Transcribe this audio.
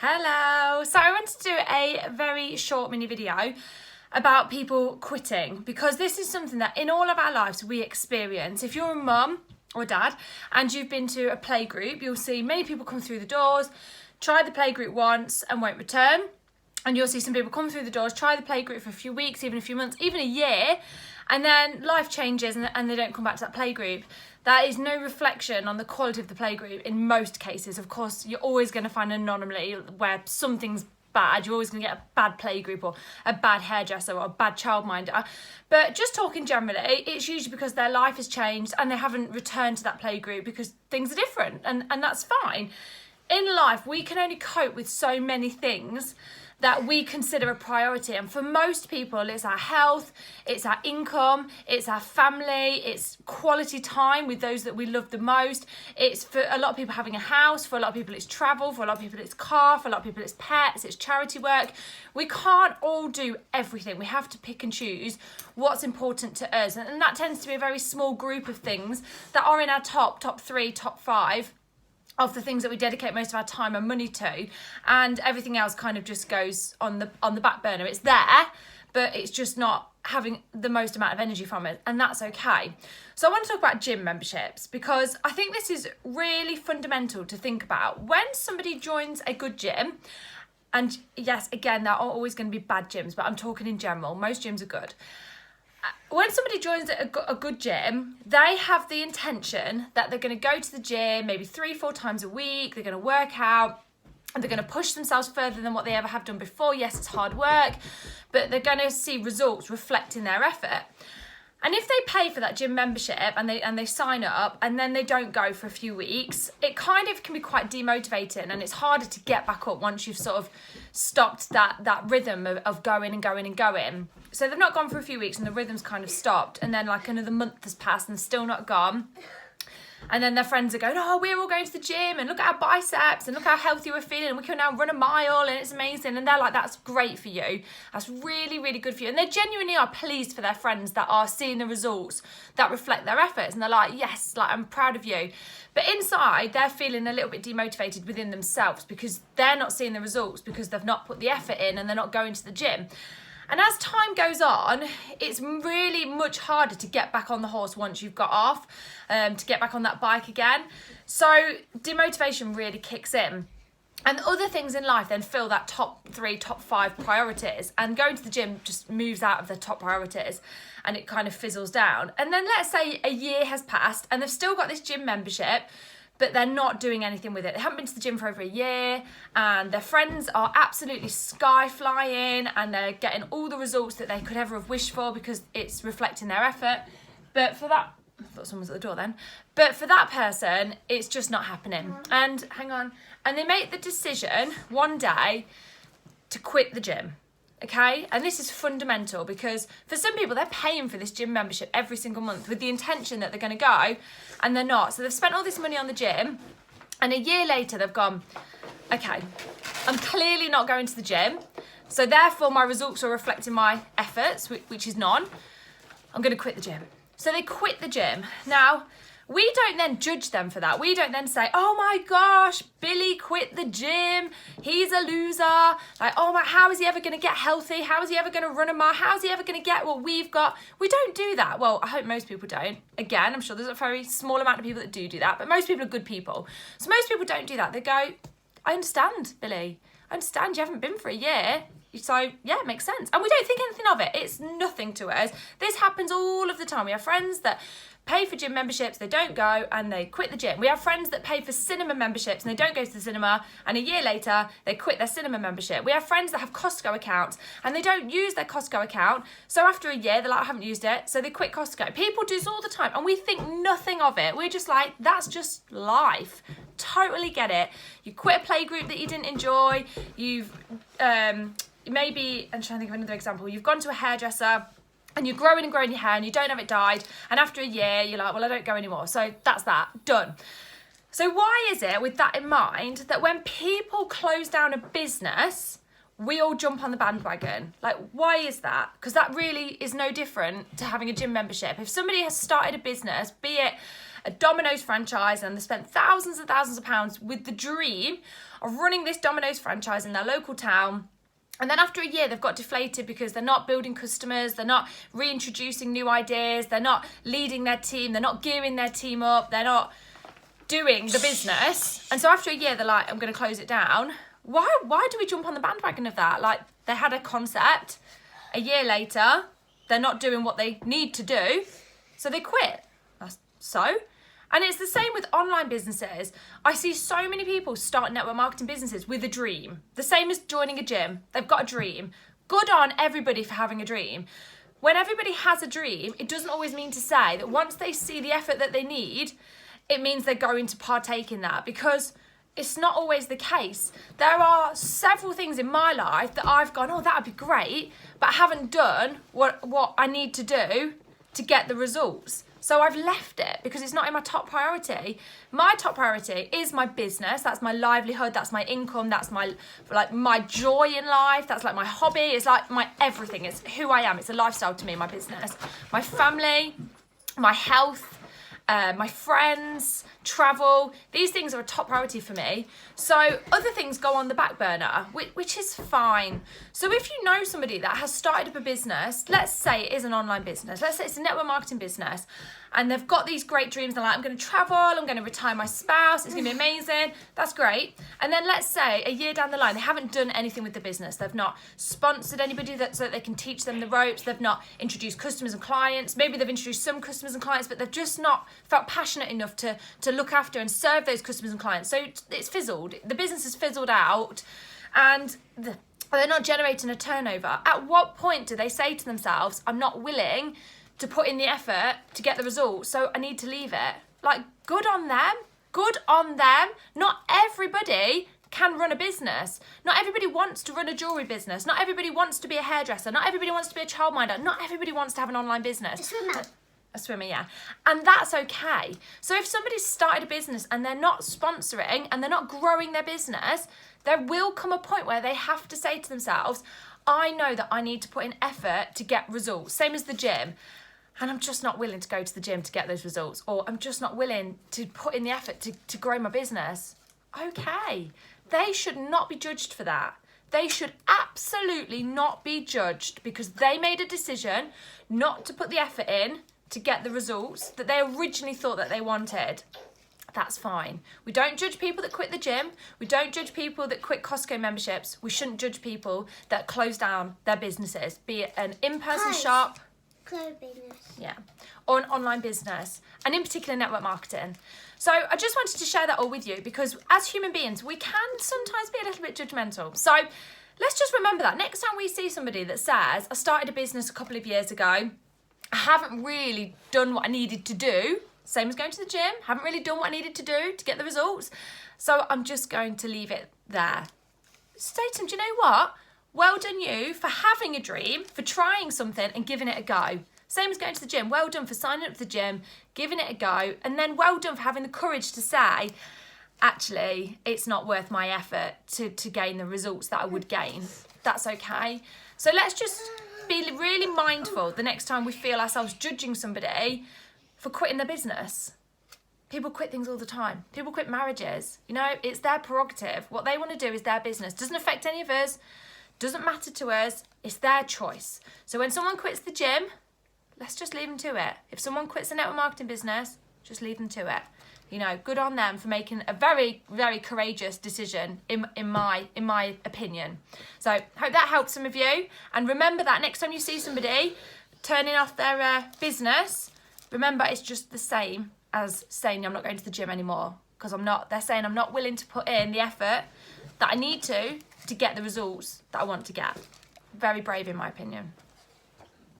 Hello! So I wanted to do a very short mini video about people quitting, because this is something that in all of our lives we experience. If you're a mum or dad and you've been to a playgroup, you'll see many people come through the doors, try the playgroup once and won't return. And you'll see some people come through the doors, try the playgroup for a few weeks, even a few months, even a year, and then life changes and they don't come back to that playgroup. That is no reflection on the quality of the playgroup in most cases. Of course, you're always going to find an anomaly where something's bad. You're always going to get a bad playgroup or a bad hairdresser or a bad childminder. But just talking generally, it's usually because their life has changed and they haven't returned to that playgroup because things are different, and that's fine. In life, we can only cope with so many things that we consider a priority, and for most people it's our health, it's our income, it's our family, it's quality time with those that we love the most. It's for a lot of people having a house, for a lot of people it's travel, for a lot of people it's car, for a lot of people it's pets, it's charity work. We can't all do everything. We have to pick and choose what's important to us, and that tends to be a very small group of things that are in our top 3, top 5 of the things that we dedicate most of our time and money to, and everything else kind of just goes on the back burner. It's there, but it's just not having the most amount of energy from it, and that's okay. So I want to talk about gym memberships, because I think this is really fundamental to think about. When somebody joins a good gym, and yes, again, there are always going to be bad gyms, but I'm talking in general, most gyms are good. When somebody joins a good gym, they have the intention that they're going to go to the gym maybe 3-4 times a week. They're going to work out and they're going to push themselves further than what they ever have done before. Yes, it's hard work, but they're going to see results reflecting their effort. And if they pay for that gym membership and they sign up and then they don't go for a few weeks, it kind of can be quite demotivating, and it's harder to get back up once you've sort of stopped that rhythm of going and going and going. So they've not gone for a few weeks and the rhythm's kind of stopped, and then like another month has passed and still not gone. And then their friends are going, oh, we're all going to the gym and look at our biceps and look how healthy we're feeling and we can now run a mile and it's amazing. And they're like, that's great for you. That's really, really good for you. And they genuinely are pleased for their friends that are seeing the results that reflect their efforts. And they're like, yes, like I'm proud of you. But inside, they're feeling a little bit demotivated within themselves because they're not seeing the results because they've not put the effort in and they're not going to the gym. And as time goes on, it's really much harder to get back on the horse once you've got off, to get back on that bike again. So demotivation really kicks in. And other things in life then fill that top 3, top 5 priorities. And going to the gym just moves out of the top priorities and it kind of fizzles down. And then let's say a year has passed and they've still got this gym membership, but they're not doing anything with it. They haven't been to the gym for over a year and their friends are absolutely sky flying and they're getting all the results that they could ever have wished for because it's reflecting their effort. But for that, I thought someone was at the door then. But for that person, it's just not happening. And hang on. And they make the decision one day to quit the gym. Okay, and this is fundamental because for some people they're paying for this gym membership every single month with the intention that they're going to go, and they're not. So they've spent all this money on the gym and a year later they've gone, okay, I'm clearly not going to the gym, so therefore my results are reflecting my efforts, which is none. I'm going to quit the gym. So they quit the gym. Now, we don't then judge them for that. We don't then say, oh my gosh, Billy quit the gym. He's a loser. Like, oh my, how is he ever going to get healthy? How is he ever going to run a mile? How is he ever going to get what we've got? We don't do that. Well, I hope most people don't. Again, I'm sure there's a very small amount of people that do that, but most people are good people. So most people don't do that. They go, I understand, Billy. I understand you haven't been for a year. So, yeah, it makes sense. And we don't think anything of it. It's nothing to us. This happens all of the time. We have friends that pay for gym memberships, they don't go, and they quit the gym. We have friends that pay for cinema memberships and they don't go to the cinema, and a year later they quit their cinema membership. We have friends that have Costco accounts and they don't use their Costco account, so after a year they're like, I haven't used it, so they quit Costco. People do this all the time and we think nothing of it. We're just like, that's just life. Totally get it. You quit a play group that you didn't enjoy, you've maybe, I'm trying to think of another example, you've gone to a hairdresser and you're growing and growing your hair and you don't have it dyed, and after a year you're like, well, I don't go anymore, so that's that, done. So why is it, with that in mind, that when people close down a business, we all jump on the bandwagon? Like, why is that? Because that really is no different to having a gym membership. If somebody has started a business, be it a Domino's franchise and they spent thousands and thousands of pounds with the dream of running this Domino's franchise in their local town. And then after a year, they've got deflated because they're not building customers, they're not reintroducing new ideas, they're not leading their team, they're not gearing their team up, they're not doing the business. And so after a year, they're like, I'm going to close it down. Why do we jump on the bandwagon of that? Like, they had a concept. A year later, they're not doing what they need to do, so they quit. So? And it's the same with online businesses. I see so many people start network marketing businesses with a dream. The same as joining a gym. They've got a dream. Good on everybody for having a dream. When everybody has a dream, it doesn't always mean to say that once they see the effort that they need, it means they're going to partake in that, because it's not always the case. There are several things in my life that I've gone, oh, that would be great, but I haven't done what I need to do to get the results. So I've left it because it's not in my top priority. My top priority is my business. That's my livelihood. That's my income. That's my joy in life. That's like my hobby. It's like my everything. It's who I am. It's a lifestyle to me, my business. My family, my health, my friends, travel. These things are a top priority for me. So other things go on the back burner, which is fine. So if you know somebody that has started up a business, let's say it is an online business, let's say it's a network marketing business, and they've got these great dreams. They're like, I'm going to travel, I'm going to retire my spouse, it's going to be amazing. That's great. And then let's say a year down the line, they haven't done anything with the business. They've not sponsored anybody so that they can teach them the ropes. They've not introduced customers and clients. Maybe they've introduced some customers and clients, but they've just not felt passionate enough to look after and serve those customers and clients. So it's fizzled. The business has fizzled out, and they're not generating a turnover. At what point do they say to themselves, I'm not willing to put in the effort to get the results, so I need to leave it? Like, good on them. Good on them. Not everybody can run a business. Not everybody wants to run a jewellery business. Not everybody wants to be a hairdresser. Not everybody wants to be a childminder. Not everybody wants to have an online business. A swimmer, yeah. And that's okay. So if somebody's started a business and they're not sponsoring and they're not growing their business, there will come a point where they have to say to themselves, I know that I need to put in effort to get results. Same as the gym. And I'm just not willing to go to the gym to get those results. Or I'm just not willing to put in the effort to grow my business. Okay. They should not be judged for that. They should absolutely not be judged because they made a decision not to put the effort in to get the results that they originally thought that they wanted. That's fine. We don't judge people that quit the gym. We don't judge people that quit Costco memberships. We shouldn't judge people that close down their businesses, be it an in-person shop, business. Yeah, or an online business, and in particular network marketing. So I just wanted to share that all with you because as human beings, we can sometimes be a little bit judgmental. So let's just remember that next time we see somebody that says, I started a business a couple of years ago, I haven't really done what I needed to do, same as going to the gym, haven't really done what I needed to do to get the results, so I'm just going to leave it there. Say to them, do you know what? Well done you for having a dream, for trying something and giving it a go. Same as going to the gym. Well done for signing up to the gym, giving it a go, and then well done for having the courage to say, actually, it's not worth my effort to gain the results that I would gain. That's okay. So let's just be really mindful the next time we feel ourselves judging somebody for quitting their business. People quit things all the time. People quit marriages. You know, it's their prerogative. What they want to do is their business. Doesn't affect any of us. Doesn't matter to us. It's their choice. So when someone quits the gym, let's just leave them to it. If someone quits a network marketing business, just leave them to it. You know, good on them for making a very, very courageous decision in my opinion. So hope that helps some of you. And remember that next time you see somebody turning off their business, remember it's just the same as saying I'm not going to the gym anymore because I'm not. They're saying I'm not willing to put in the effort that I need to get the results that I want to get. Very brave in my opinion.